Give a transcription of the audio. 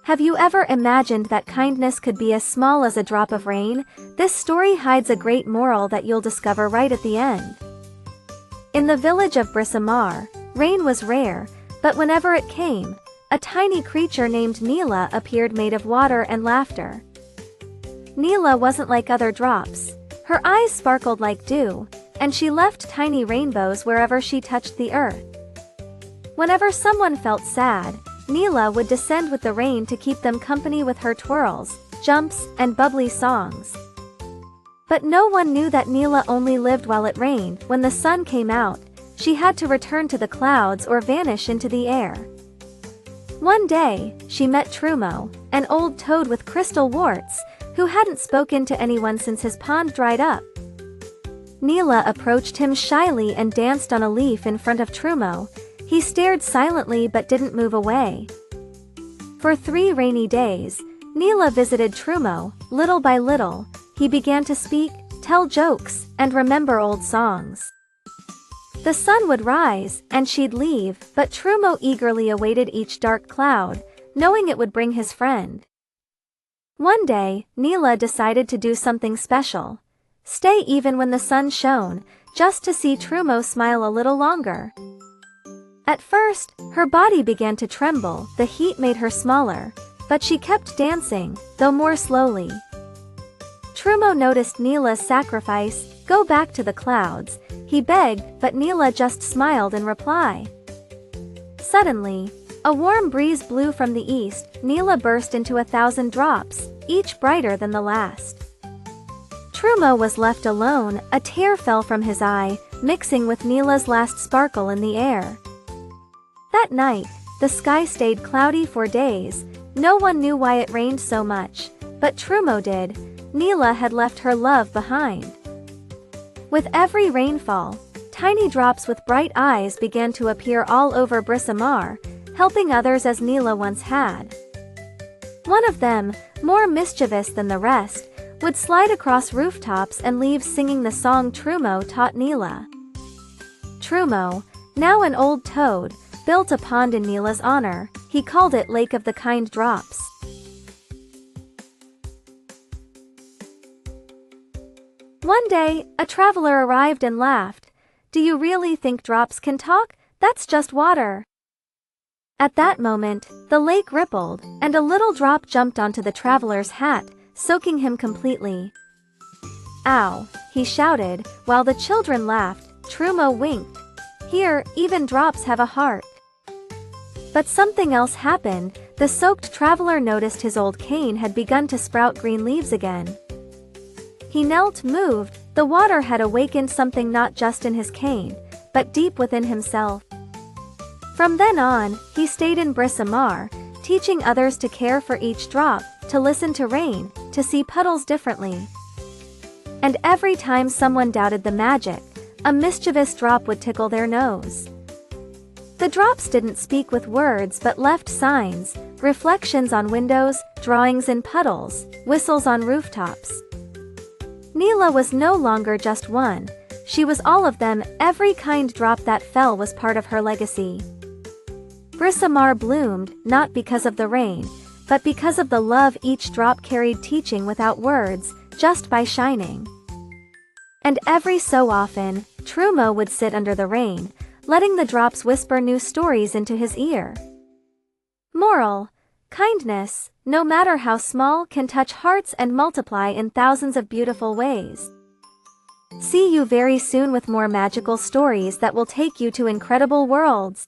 Have you ever imagined that kindness could be as small as a drop of rain? This story hides a great moral that you'll discover right at the end. In the village of Brisamar, rain was rare, but whenever it came, a tiny creature named Nila appeared made of water and laughter. Nila wasn't like other drops. Her eyes sparkled like dew, and she left tiny rainbows wherever she touched the earth. Whenever someone felt sad, Nila would descend with the rain to keep them company with her twirls, jumps, and bubbly songs. But no one knew that Nila only lived while it rained. When the sun came out, she had to return to the clouds or vanish into the air. One day, she met Trumo, an old toad with crystal warts, who hadn't spoken to anyone since his pond dried up. Nila approached him shyly and danced on a leaf in front of Trumo. He stared silently but didn't move away. For 3 rainy days, Nila visited Trumo. Little by little, he began to speak, tell jokes, and remember old songs. The sun would rise, and she'd leave, but Trumo eagerly awaited each dark cloud, knowing it would bring his friend. One day, Nila decided to do something special. Stay even when the sun shone, just to see Trumo smile a little longer. At first, her body began to tremble. The heat made her smaller, but she kept dancing, though more slowly. Trumo noticed Nila's sacrifice. Go back to the clouds, he begged, but Nila just smiled in reply. Suddenly, a warm breeze blew from the east. Nila burst into 1,000 drops, each brighter than the last. Trumo was left alone. A tear fell from his eye, mixing with Nila's last sparkle in the air. That night, the sky stayed cloudy for days. No one knew why it rained so much, but Trumo did. Nila had left her love behind. With every rainfall, tiny drops with bright eyes began to appear all over Brisamar, helping others as Nila once had. One of them, more mischievous than the rest, would slide across rooftops and leave singing the song Trumo taught Nila. Trumo, now an old toad, built a pond in Nila's honor. He called it Lake of the Kind Drops. One day, a traveler arrived and laughed. "Do you really think drops can talk? That's just water." At that moment, the lake rippled, and a little drop jumped onto the traveler's hat, soaking him completely. "Ow!" he shouted, while the children laughed. Trumo winked. "Here, even drops have a heart." But something else happened. The soaked traveler noticed his old cane had begun to sprout green leaves again. He knelt, moved. The water had awakened something not just in his cane, but deep within himself. From then on, he stayed in Brisamar, teaching others to care for each drop, to listen to rain, to see puddles differently. And every time someone doubted the magic, a mischievous drop would tickle their nose. The drops didn't speak with words but left signs, reflections on windows, drawings in puddles, whistles on rooftops. Nila was no longer just one, she was all of them. Every kind drop that fell was part of her legacy. Brisamar bloomed, not because of the rain, but because of the love each drop carried, teaching without words, just by shining. And every so often, Trumo would sit under the rain, letting the drops whisper new stories into his ear. Moral: kindness, no matter how small, can touch hearts and multiply in thousands of beautiful ways. See you very soon with more magical stories that will take you to incredible worlds.